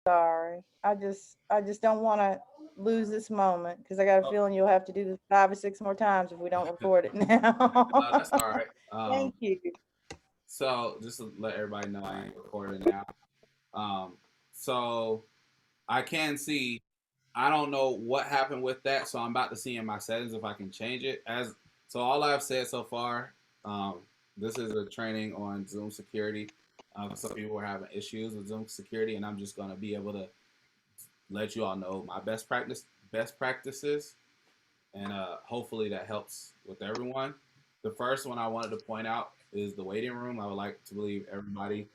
sorry. I just don't want to lose this moment because I got a Oh, feeling you'll have to do this 5 or 6 more times if we don't record it now. that's all right. Thank you. So just to let everybody know, I ain't recording now. Um, so I can see. I don't know what happened with that, so I'm about to see in my settings if I can change it. As so, all I've said so far, um, this is a training on Zoom security. Some people are having issues with Zoom security, and I'm just gonna be able to let you all know my best practices, and hopefully that helps with everyone. The first one I wanted to point out is the waiting room. I would like to believe everybody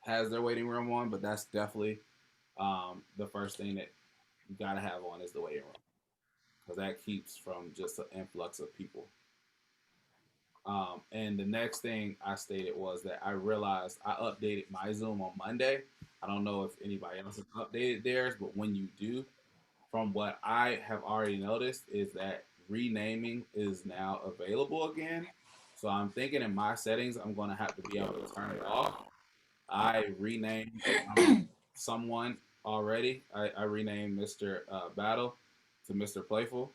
has their waiting room on, but that's definitely the first thing that you gotta have on is the waiting room because that keeps from just an influx of people. And the next thing I stated was that I realized I updated my Zoom on Monday. I don't know if anybody else has updated theirs, but when you do, from what I have already noticed, is that renaming is now available again. So I'm thinking in my settings, I'm going to have to be able to turn it off. I renamed someone already. I renamed Mr. Battle to Mr. Playful.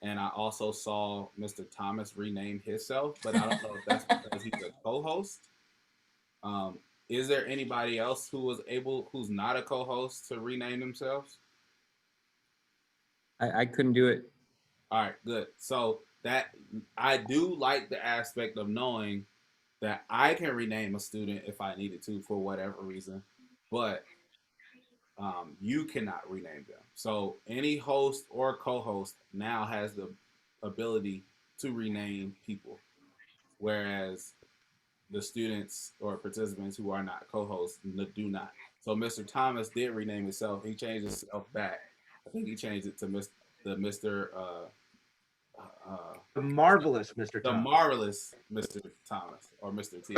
And I also saw Mr. Thomas rename himself, but I don't know if that's because he's a co host. Um, is there anybody else who was able, who's not a co host, to rename themselves? I couldn't do it. All right, good. So that I do like the aspect of knowing that I can rename a student if I needed to for whatever reason, but you cannot rename them. So any host or co-host now has the ability to rename people, whereas the students or participants who are not co-hosts do not. So Mr. Thomas did rename himself. He changed himself back. I think he changed it to Mr. Uh, The marvelous Mr. the Thomas. marvelous Mr. Thomas or Mr. T.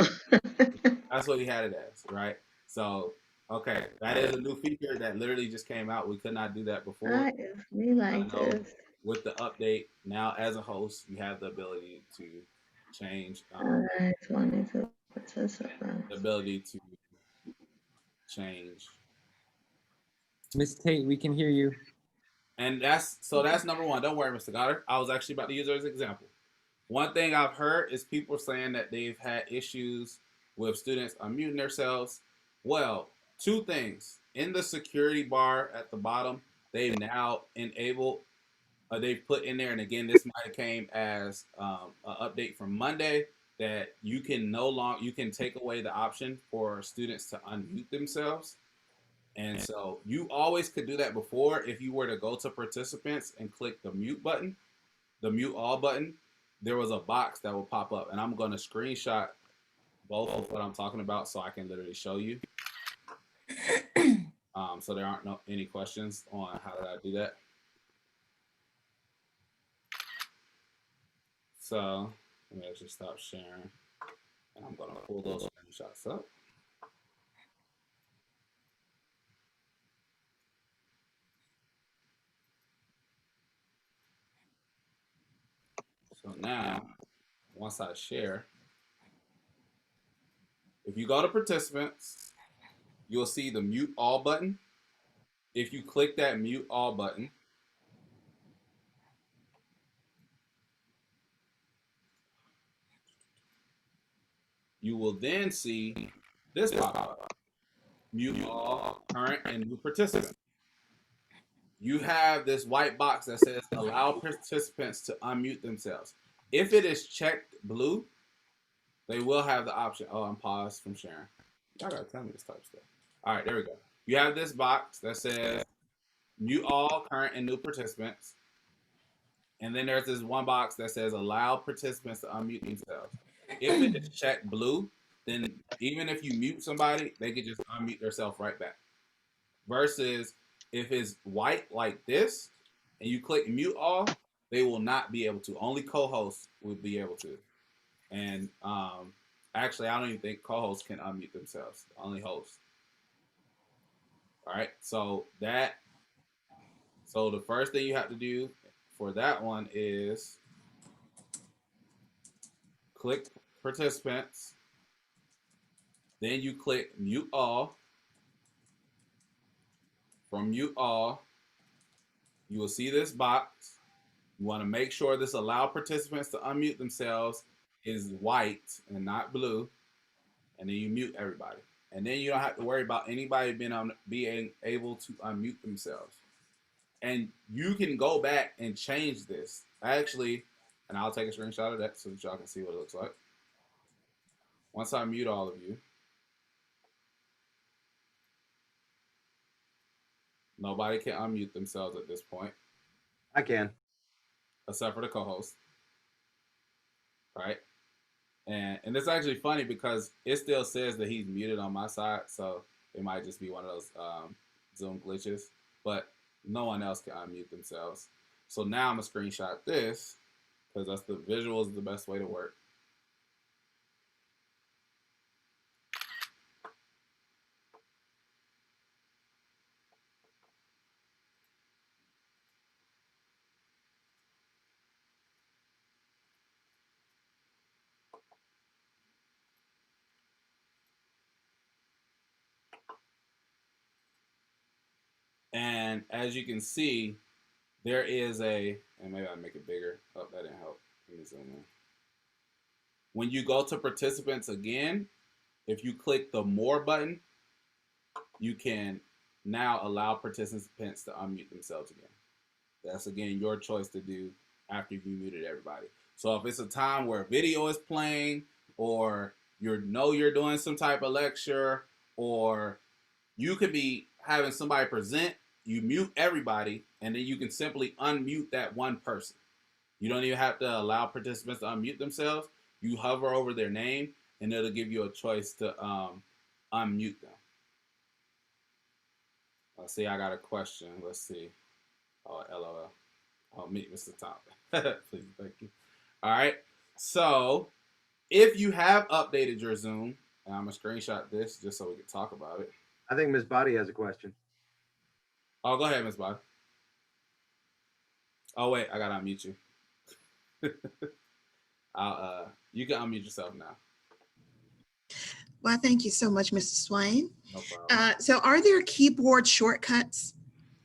That's what he had it as, right? So, okay, that is a new feature that literally just came out. We could not do that before. That is me I like know this. with the update now, as a host, you have the ability to change, I just wanted to participate. the ability to change, Miss Tate, we can hear you. and that's number one. Don't worry, Mr. Goddard. I was actually about to use it as an example. One thing I've heard is people saying that they've had issues with students unmuting themselves. Well, two things. In the security bar at the bottom, they've now enabled, they've put in there, and again, this might have came as an update from Monday that you can no longer you can take away the option for students to unmute themselves. And so you always could do that before if you were to go to participants and click the mute button, the mute all button, there was a box that will pop up. And I'm going to screenshot both of what I'm talking about so I can literally show you. So there aren't any questions on how did I do that. So let me actually stop sharing. And I'm going to pull those screenshots up. So now, once I share, if you go to participants, you'll see the mute all button. If you click that mute all button, you will then see this pop up. Mute all current and new participants. You have this white box that says allow participants to unmute themselves. If it is checked blue, they will have the option. Oh, I'm paused from sharing. Y'all gotta tell me this type of stuff. All right, there we go. You have this box that says mute all current and new participants. And then there's this one box that says allow participants to unmute themselves. If it is checked blue, then even if you mute somebody, they can just unmute themselves right back. Versus if it's white like this and you click mute all, they will not be able to. Only co-hosts will be able to. And actually, I don't even think co-hosts can unmute themselves. Only hosts. All right. So the first thing you have to do for that one is click participants. Then you click mute all. from mute all, you will see this box. You want to make sure this allow participants to unmute themselves is white and not blue. And then you mute everybody. And then you don't have to worry about anybody being able to unmute themselves. And you can go back and change this. Actually, and I'll take a screenshot of that so that y'all can see what it looks like. Once I mute all of you, nobody can unmute themselves at this point. I can. Except for the co-host. Right? And it's actually funny because it still says that he's muted on my side, so it might just be one of those Zoom glitches. But no one else can unmute themselves. So now I'm gonna screenshot this because that's the visual is the best way to work. And as you can see, there is and maybe I'll make it bigger. Oh, that didn't help. Let me zoom in. When you go to participants again, if you click the more button, you can now allow participants to unmute themselves again. That's again your choice to do after you muted everybody. So if it's a time where video is playing or you're doing some type of lecture, or you could be having somebody present, you mute everybody, and then you can simply unmute that one person. You don't even have to allow participants to unmute themselves. You hover over their name, and it'll give you a choice to unmute them. Let's see, I got a question. Let's see. Oh, LOL. I'll meet Mr. Thompson. Please, thank you. All right. So if you have updated your Zoom, and I'm going to screenshot this just so we can talk about it. I think Ms. Body has a question. Oh, go ahead, Ms. Body. Oh, wait, I got to unmute you. You can unmute yourself now. Well, thank you so much, Mr. Swain. No problem. So are there keyboard shortcuts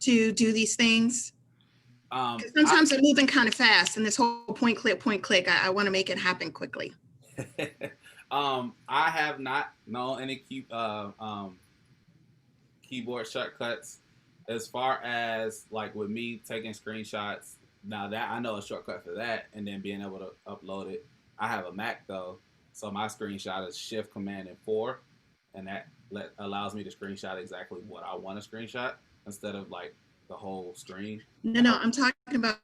to do these things? 'Cause sometimes they're moving kind of fast, and this whole point, click, I want to make it happen quickly. I have not known any keyboard shortcuts. As far as like with me taking screenshots, now that I know a shortcut for that, and then being able to upload it. I have a Mac though, so my screenshot is Shift Command and 4, and that allows me to screenshot exactly what I want to screenshot instead of like the whole screen. No, I'm talking about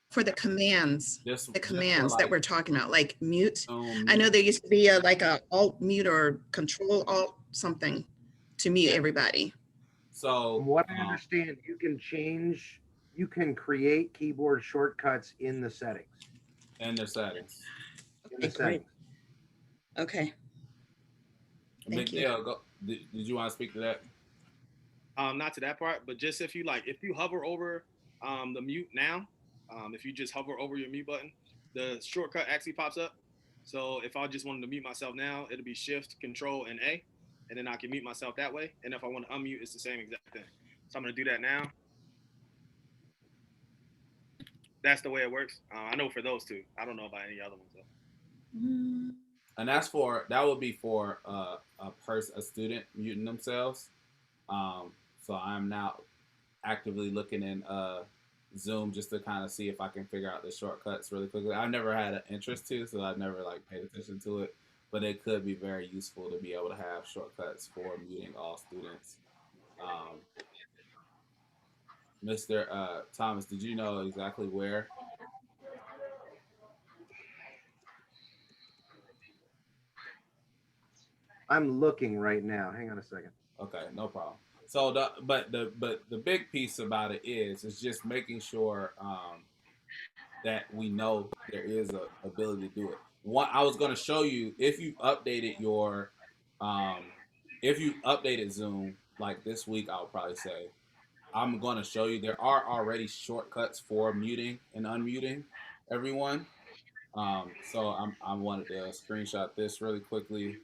for the commands, Just that we're talking about, like mute. Zoom, I know there used to be like a alt mute or control alt something to mute everybody. So From what I understand, you can create keyboard shortcuts in the settings. and their settings. In the Okay, great. settings. Okay. Thank you. McNeil, go. Did you want to speak to that? Not to that part, but just if you hover over the mute now, if you just hover over your mute button, the shortcut actually pops up. So if I just wanted to mute myself now, it'll be Shift, Control, and A, and then I can mute myself that way. And if I want to unmute, it's the same exact thing. So I'm gonna do that now. That's the way it works. I know for those two. I don't know about any other ones though. And that would be for a student muting themselves. So I'm now actively looking in Zoom just to kind of see if I can figure out the shortcuts really quickly. I've never had an interest to, so I've never like paid attention to it, but it could be very useful to be able to have shortcuts for muting all students. Mr. Thomas, did you know exactly where? I'm looking right now. Hang on a second. Okay, no problem. So the big piece about it is just making sure that we know there is a ability to do it. I was going to show you if you updated Zoom like this week. I'll probably say I'm going to show you there are already shortcuts for muting and unmuting everyone. So I wanted to screenshot this really quickly.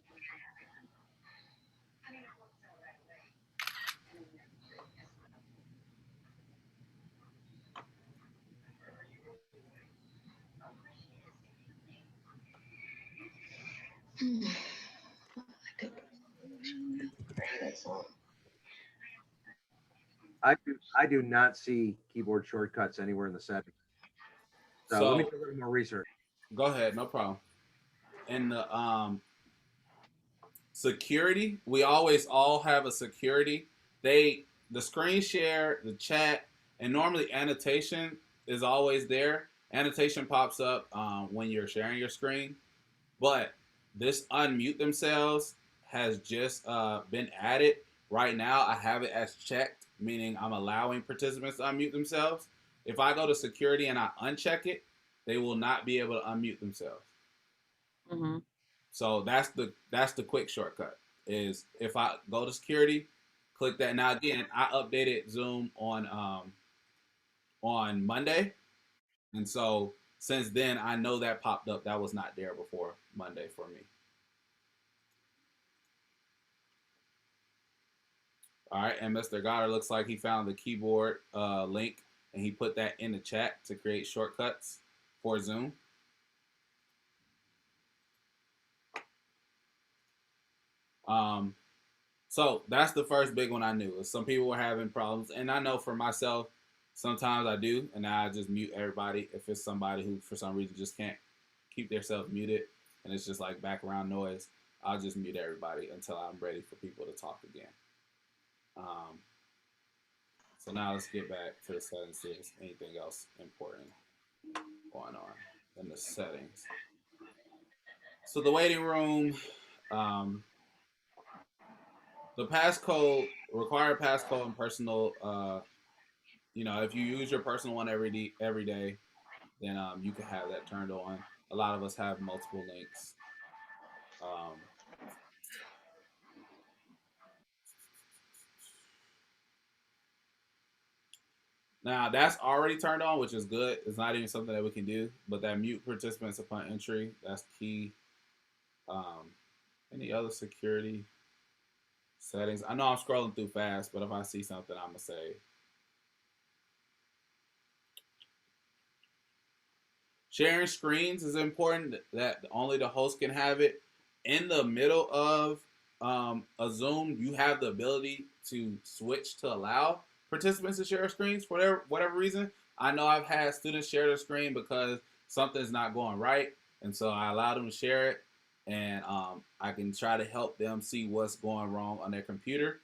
I do not see keyboard shortcuts anywhere in the settings. So let me So do a little more research. go ahead, no problem. In the security, we always all have a security. The screen share, the chat, and normally annotation is always there. Annotation pops up when you're sharing your screen, but this unmute themselves has just been added. Right now, I have it as checked, meaning I'm allowing participants to unmute themselves. If I go to security and I uncheck it, they will not be able to unmute themselves. Mm-hmm. So that's the quick shortcut. Is if I go to security, click that. Now again, I updated Zoom on Monday, and so since then I know that popped up. That was not there before Monday for me. All right, and Mr. Goddard looks like he found the keyboard link, and he put that in the chat to create shortcuts for Zoom. So that's the first big one I knew. Is some people were having problems, and I know for myself, sometimes I do, and I just mute everybody if it's somebody who for some reason just can't keep themselves muted, and it's just like background noise. I'll just mute everybody until I'm ready for people to talk again. So now let's get back to the settings. See if there's anything else important going on in the settings. So the waiting room, the passcode, required passcode and personal, if you use your personal one every day, then you can have that turned on. A lot of us have multiple links. Now that's already turned on, which is good. It's not even something that we can do, but that mute participants upon entry, that's key. Any other security settings? I know I'm scrolling through fast, but if I see something, I'm gonna say. Sharing screens is important. That only the host can have it. In the middle of a Zoom, you have the ability to switch to allow participants to share screens for whatever reason. I know I've had students share their screen because something's not going right, and so I allow them to share it, and I can try to help them see what's going wrong on their computer.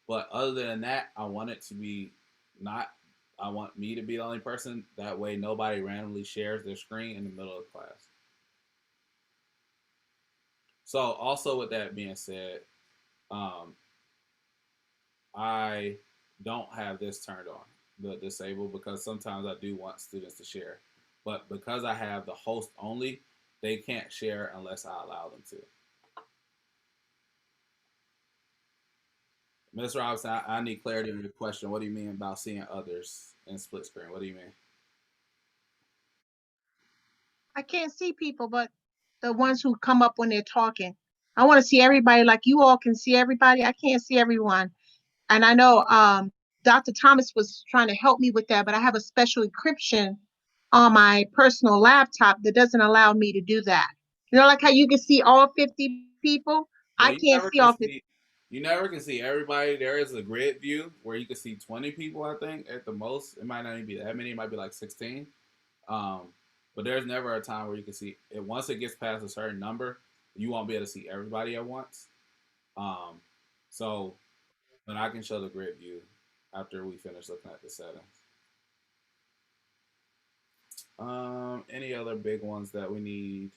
But other than that, I want it to be not. I want me to be the only person. That way, nobody randomly shares their screen in the middle of class. So, also with that being said, I don't have this turned on, the disable, because sometimes I do want students to share. But because I have the host only, they can't share unless I allow them to. Ms. Robinson, I need clarity on your question. What do you mean about seeing others in split screen? What do you mean? I can't see people, but the ones who come up when they're talking. I want to see everybody like you all can see everybody. I can't see everyone. And I know Dr. Thomas was trying to help me with that, but I have a special encryption on my personal laptop that doesn't allow me to do that. You know, like how you can see all 50 people? Well, I can't see all 50. You never can see everybody. There is a grid view where you can see 20 people, I think, at the most. It might not even be that many. It might be like 16. But there's never a time where you can see it. Once it gets past a certain number, you won't be able to see everybody at once. So, but I can show the grid view after we finish looking at the settings. Any other big ones that we need?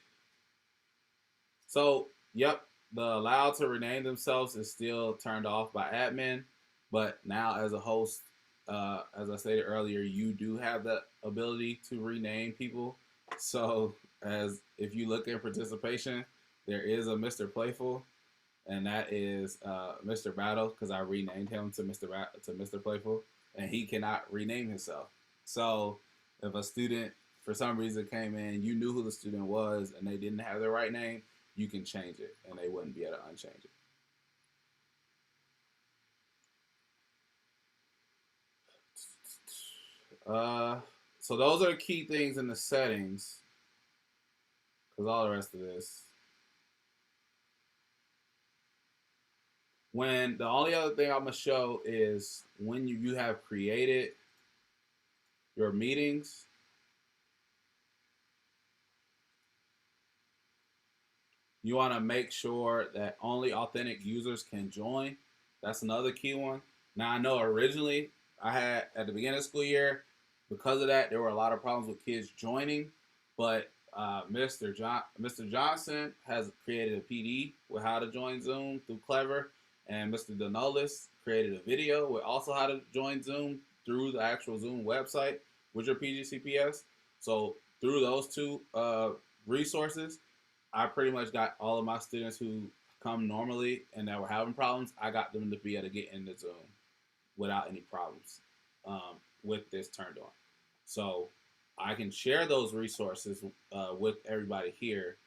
So, yep, the allow to rename themselves is still turned off by admin, but now as a host, as I stated earlier, you do have the ability to rename people. So as if you look at participation, there is a Mr. Playful, and that is Mr. Battle, because I renamed him to Mr. Playful, and he cannot rename himself. So if a student for some reason came in, you knew who the student was, and they didn't have their right name, you can change it, and they wouldn't be able to unchange it. So those are key things in the settings, because all the rest of this, When the only other thing I'm gonna show is when you have created your meetings, you want to make sure that only authentic users can join. That's another key one. Now I know originally I had at the beginning of the school year, because of that, there were a lot of problems with kids joining, but Mr. Johnson has created a PD with how to join Zoom through Clever, and Mr. Denolis created a video with also how to join Zoom through the actual Zoom website with your PGCPS. So through those two resources, I pretty much got all of my students who come normally and that were having problems, I got them to be able to get into Zoom without any problems with this turned on. So I can share those resources with everybody here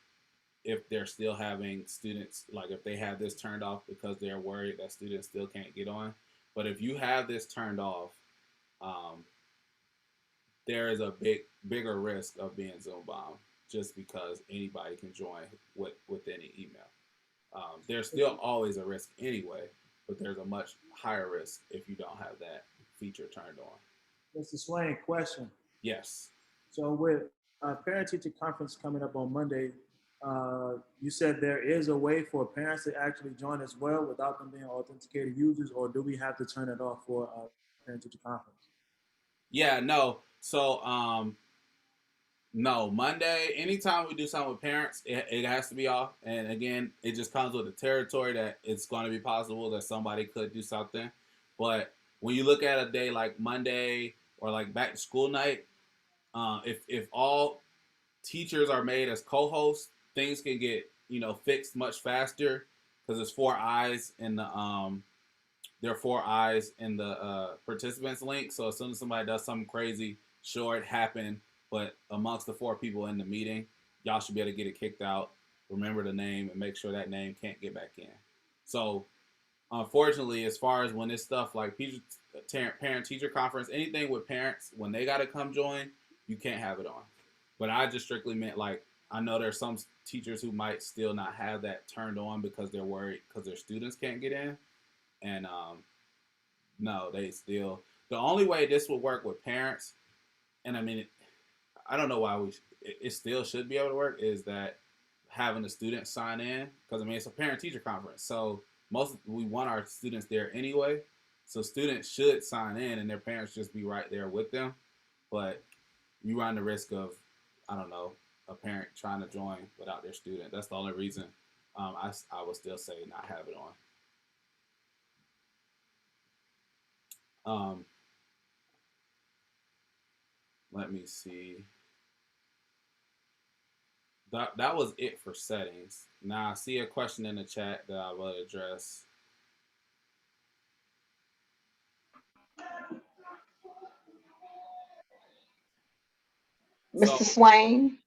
if they're still having students, like if they have this turned off because they're worried that students still can't get on. But if you have this turned off, there is a bigger risk of being Zoom bombed just because anybody can join with any email. There's still always a risk anyway, but there's a much higher risk if you don't have that feature turned on. Mr. Swain, question. Yes. So with parent-teacher conference coming up on Monday, you said there is a way for parents to actually join as well without them being authenticated users, or do we have to turn it off for parent-teacher conference? Yeah, no. So, no, Monday, anytime we do something with parents, it has to be off. And again, it just comes with the territory that it's going to be possible that somebody could do something. But when you look at a day like Monday or like back to school night, if all teachers are made as co-hosts, things can get, fixed much faster because there's 4 eyes in the there are 4 eyes in the participants link. So as soon as somebody does something crazy, sure, it happened, but amongst the 4 people in the meeting, y'all should be able to get it kicked out, remember the name, and make sure that name can't get back in. So unfortunately, as far as when it's stuff like parent-teacher conference, anything with parents, when they got to come join, you can't have it on. But I just strictly meant, like, I know there's some teachers who might still not have that turned on because they're worried because their students can't get in. And no, they still, the only way this would work with parents, and I mean, I don't know why it still should be able to work, is that having the students sign in, because I mean, it's a parent-teacher conference. So we want our students there anyway. So students should sign in and their parents just be right there with them. But you run the risk of, I don't know, a parent trying to join without their student. That's the only reason I would still say not have it on. Let me see. That was it for settings. Now I see a question in the chat that I will address. Mr. Swain?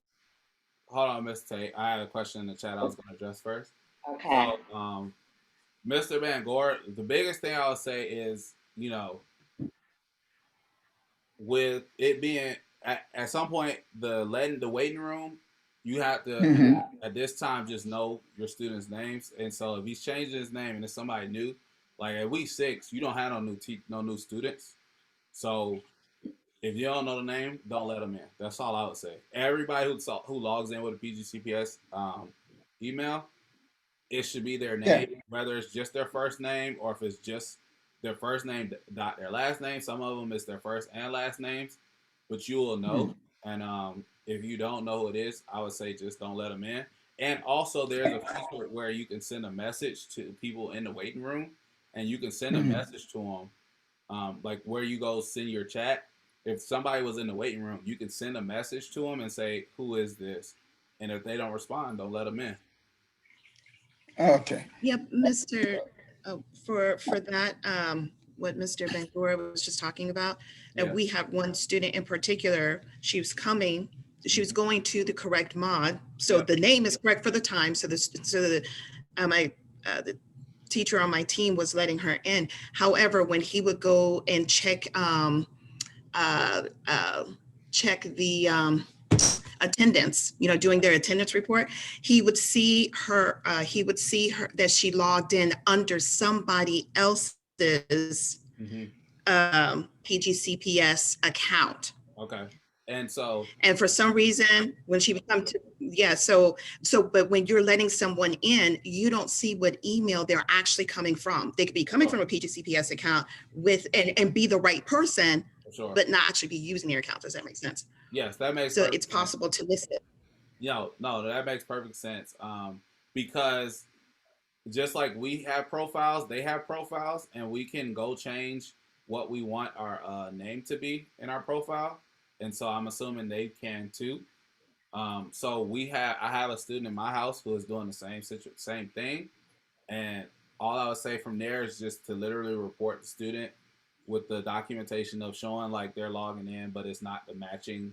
Hold on, Ms. Tate. I had a question in the chat I was going to address first. Okay. So, Mr. Van Gore, the biggest thing I would say is, with it being at some point the waiting room, you have to at this time just know your students' names. And so if he's changing his name and it's somebody new, like at week 6, you don't have no new students. So if you don't know the name, don't let them in. That's all I would say. Everybody who logs in with a PGCPS email, it should be their name, whether it's just their first name or if it's just their first name dot their last name. Some of them is their first and last names, but you will know. And if you don't know who it is, I would say just don't let them in. And also there's a feature where you can send a message to people in the waiting room, and you can send a message to them, like where you go send your chat. If somebody was in the waiting room, you can send a message to them and say, who is this? And if they don't respond, don't let them in. Okay. Yep, Mr. For that, what Mr. Van Gore was just talking about, that we have one student in particular, she was going to the correct mod. So the name is correct for the time. So the teacher on my team was letting her in. However, when he would go and check the attendance, doing their attendance report, he would see her, that she logged in under somebody else's PGCPS account. Okay. And so, And for some reason, when she would come to, but when you're letting someone in, you don't see what email they're actually coming from. They could be coming from a PGCPS account and be the right person, sure, but not actually be using their account. Does that make sense? Yes, that makes so perfect it's possible sense. to miss it. No, that makes perfect sense. Because just like we have profiles, they have profiles, and we can go change what we want our name to be in our profile. And so I'm assuming they can too. So I have a student in my house who is doing the same thing. And all I would say from there is just to literally report the student with the documentation of showing like they're logging in, but it's not the matching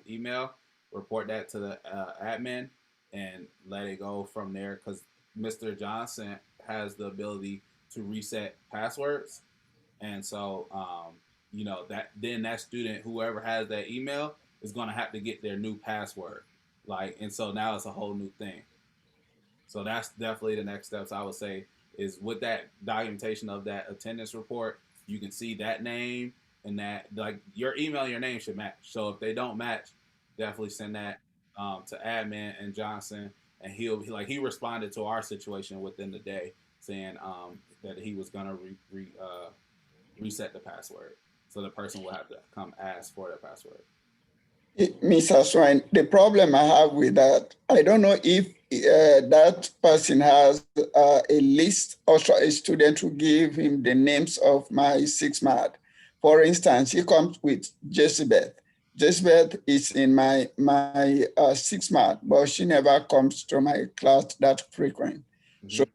email. Report that to the admin and let it go from there, because Mr. Johnson has the ability to reset passwords. And so, that student, whoever has that email, is going to have to get their new password. And so now it's a whole new thing. So that's definitely the next steps I would say is with that documentation of that attendance report, you can see that name and that your email and your name should match. So if they don't match, definitely send that to admin and Johnson, and he responded to our situation within the day saying that he was going to reset the password. So the person will have to come ask for the password. Mr. Swine, the problem I have with that, I don't know if that person has a list or a student who give him the names of my 6MAD. For instance, he comes with Jezebeth. Jezebeth is in my 6MAD, but she never comes to my class that frequent. So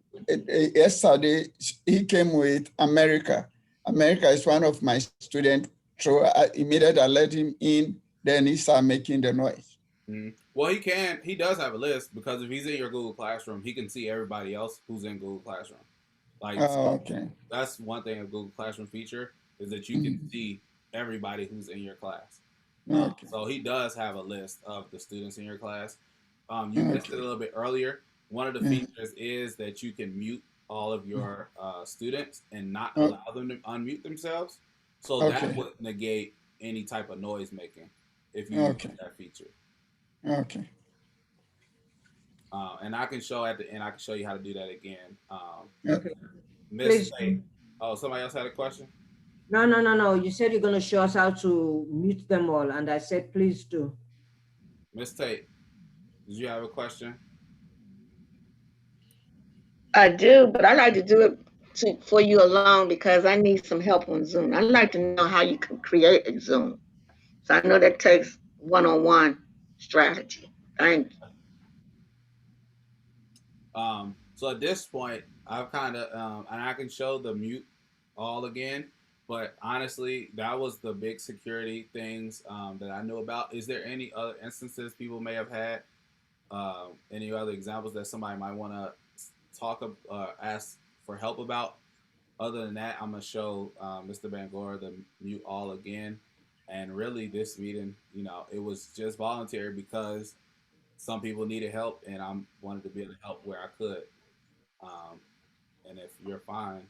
yesterday, he came with America. America is one of my students, so I immediately let him in. Then he started making the noise. Well, he does have a list, because if he's in your Google Classroom, he can see everybody else who's in Google Classroom. Okay. That's one thing of Google Classroom feature is that you can see everybody who's in your class. Okay. So he does have a list of the students in your class. You missed it a little bit earlier. One of the features is that you can mute all of your students and not allow them to unmute themselves. So that would negate any type of noise making if you use that feature. Okay. And I can show at the end, I can show you how to do that again. Okay. Miss Tate. Oh, somebody else had a question? No. You said you're going to show us how to mute them all, and I said, please do. Miss Tate, did you have a question? I do, but I like to do it for you alone because I need some help on Zoom. I'd like to know how you can create a Zoom. So I know that takes one-on-one strategy. Thank you. So at this point, I've kind of, and I can show the mute all again, but honestly, that was the big security things that I knew about. Is there any other instances people may have had? Any other examples that somebody might want to ask for help about? Other than that, I'm going to show Mr. Bangor the mute all again. And really this meeting, it was just voluntary because some people needed help and I wanted to be able to help where I could. And if you're fine,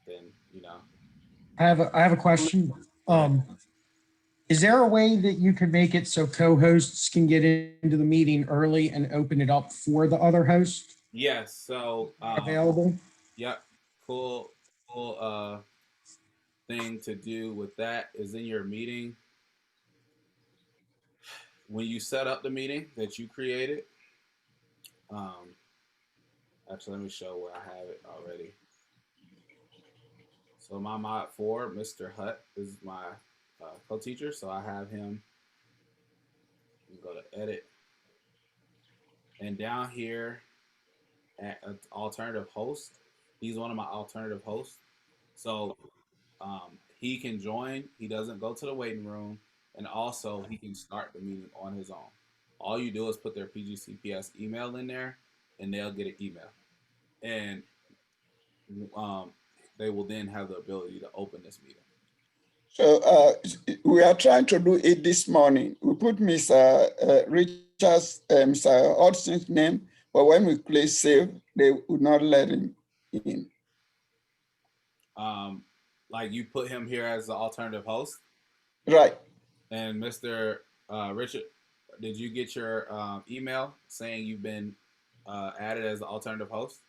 then, I have a question. Is there a way that you can make it so co-hosts can get into the meeting early and open it up for the other host? Yes. So available. Yep. Cool thing to do with that is in your meeting. When you set up the meeting that you created, actually, let me show where I have it already. So my mod 4, Mr. Hutt, is my co-teacher. So I have him. You go to edit. And down here at alternative host, he's one of my alternative hosts. So he can join. He doesn't go to the waiting room. And also he can start the meeting on his own. All you do is put their PGCPS email in there and they'll get an email. And they will then have the ability to open this meeting. So we are trying to do it this morning. We put Mr. Richard Mr. Hudson's name, but when we click save, they would not let him in. Like you put him here as the alternative host. Right. And Mr. Richard, did you get your email saying you've been added as the alternative host?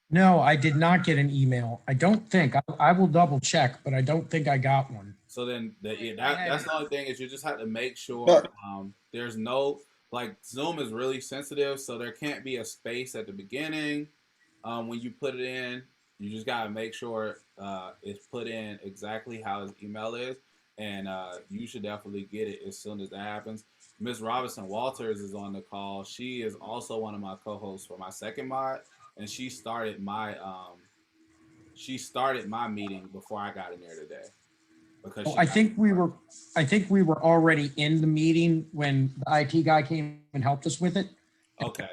No, I did not get an email. I don't think. I will double check, but I don't think I got one. So then that's the only thing is you just have to make sure No. there's no, like Zoom is really sensitive, so there can't be a space at the beginning. When you put it in, you just gotta make sure it's put in exactly how his email is, and you should definitely get it as soon as that happens. Ms. Robinson Walters is on the call. She is also one of my co-hosts for my second mod, and she started my meeting before I got in there today. Because I think we were already in the meeting when the IT guy came and helped us with it. Okay.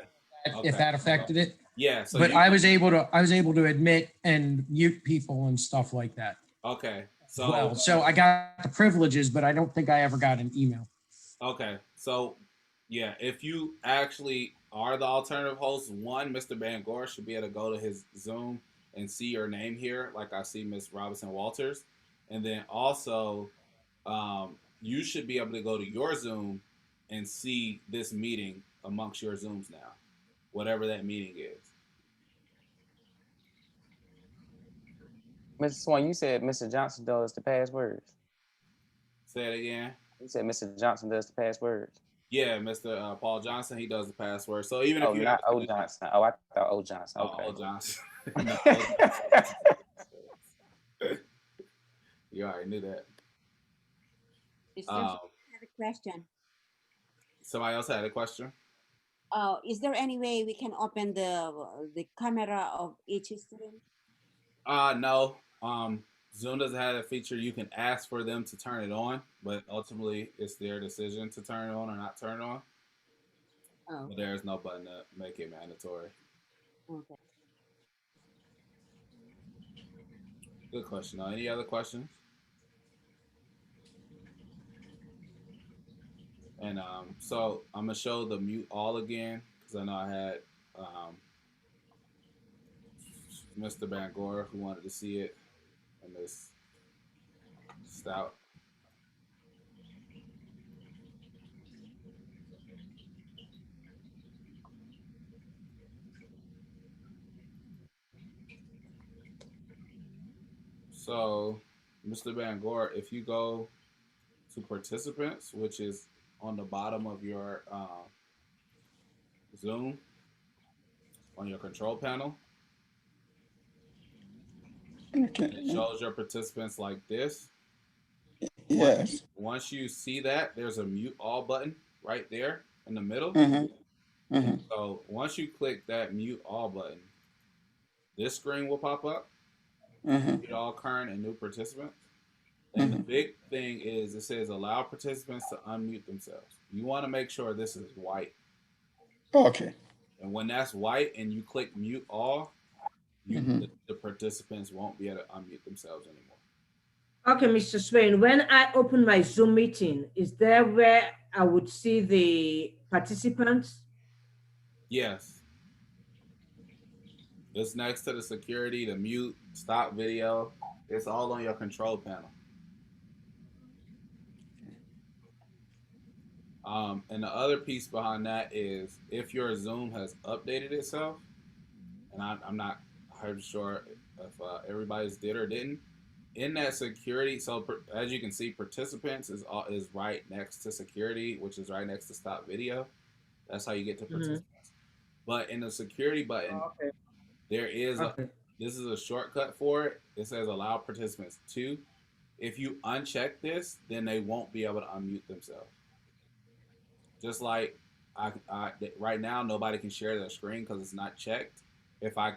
If that affected it. Yeah. So but I was able to admit and mute people and stuff like that. Okay. So so I got the privileges, but I don't think I ever got an email. Okay. So yeah, if you actually are the alternative host, Mr. Bangor should be able to go to his Zoom and see your name here, like I see Ms. Robinson Walters. And then also, you should be able to go to your Zoom and see this meeting amongst your Zooms now, whatever that meeting is. Mr. Swan, you said Mr. Johnson does the passwords. Say it again. You said Mr. Johnson does the passwords. Yeah, Mr. Paul Johnson, he does the password. So even if you not O Johnson. Oh, I thought O Johnson. Okay. O Johnson. You already knew that. I have a question. Somebody else had a question? Is there any way we can open the camera of each student? No. Zoom doesn't have a feature. You can ask for them to turn it on, but ultimately it's their decision to turn it on or not turn it on. Oh. But there's no button to make it mandatory. Okay. Good question. Any other questions? And so I'm gonna show the mute all again because I know I had Mr. Bangor who wanted to see it, and Miss Stout. So, Mr. Bangor, if you go to participants, which is on the bottom of your Zoom, on your control panel, Okay. it shows your participants like this. Yes. Once you see that, there's a mute all button right there in the middle. Mm-hmm. Mm-hmm. So once you click that mute all button, this screen will pop up. Mm-hmm. Mute all current and new participants. And the big thing is it says allow participants to unmute themselves. You want to make sure this is white. Okay. And when that's white and you click mute all, the participants won't be able to unmute themselves anymore. Okay, Mr. Swain, when I open my Zoom meeting, is there where I would see the participants? Yes. It's next to the security, the mute, stop video. It's all on your control panel. And the other piece behind that is if your Zoom has updated itself, and I'm not 100% sure if everybody's did or didn't, in that security, so as you can see, participants is right next to security, which is right next to stop video. That's how you get to participants. But in the security button, there is this is a shortcut for it. It says allow participants to. If you uncheck this, then they won't be able to unmute themselves. Just like right now, nobody can share their screen because it's not checked. If I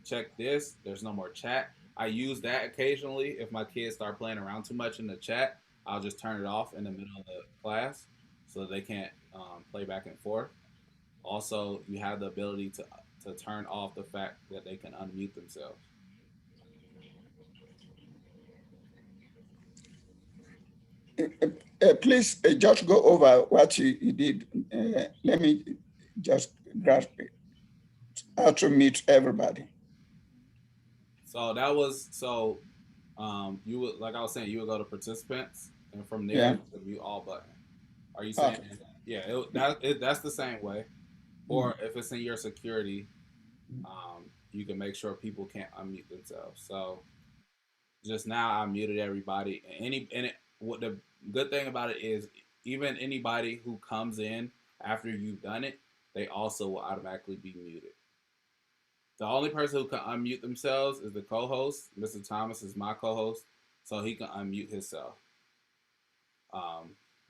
check this, there's no more chat. I use that occasionally. If my kids start playing around too much in the chat, I'll just turn it off in the middle of the class so they can't play back and forth. Also, you have the ability to turn off the fact that they can unmute themselves. please just go over what you did. Let me just grasp it. How to mute everybody. So that was you would, like I was saying, you would go to participants, and from there Yeah. the mute all button. Are you saying? Okay. Yeah, that's the same way. Or if it's in your security, you can make sure people can't unmute themselves. So just now I muted everybody. What the good thing about it is, even anybody who comes in after you've done it, they also will automatically be muted. The only person who can unmute themselves is the co-host. Mr. Thomas is my co-host, so he can unmute himself.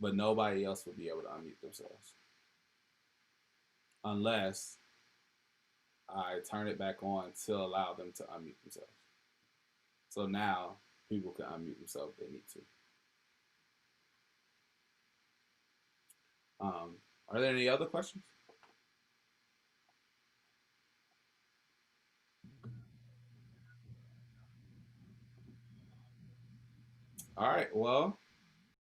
But nobody else will be able to unmute themselves unless I turn it back on to allow them to unmute themselves. So now people can unmute themselves if they need to. Are there any other questions? All right, well,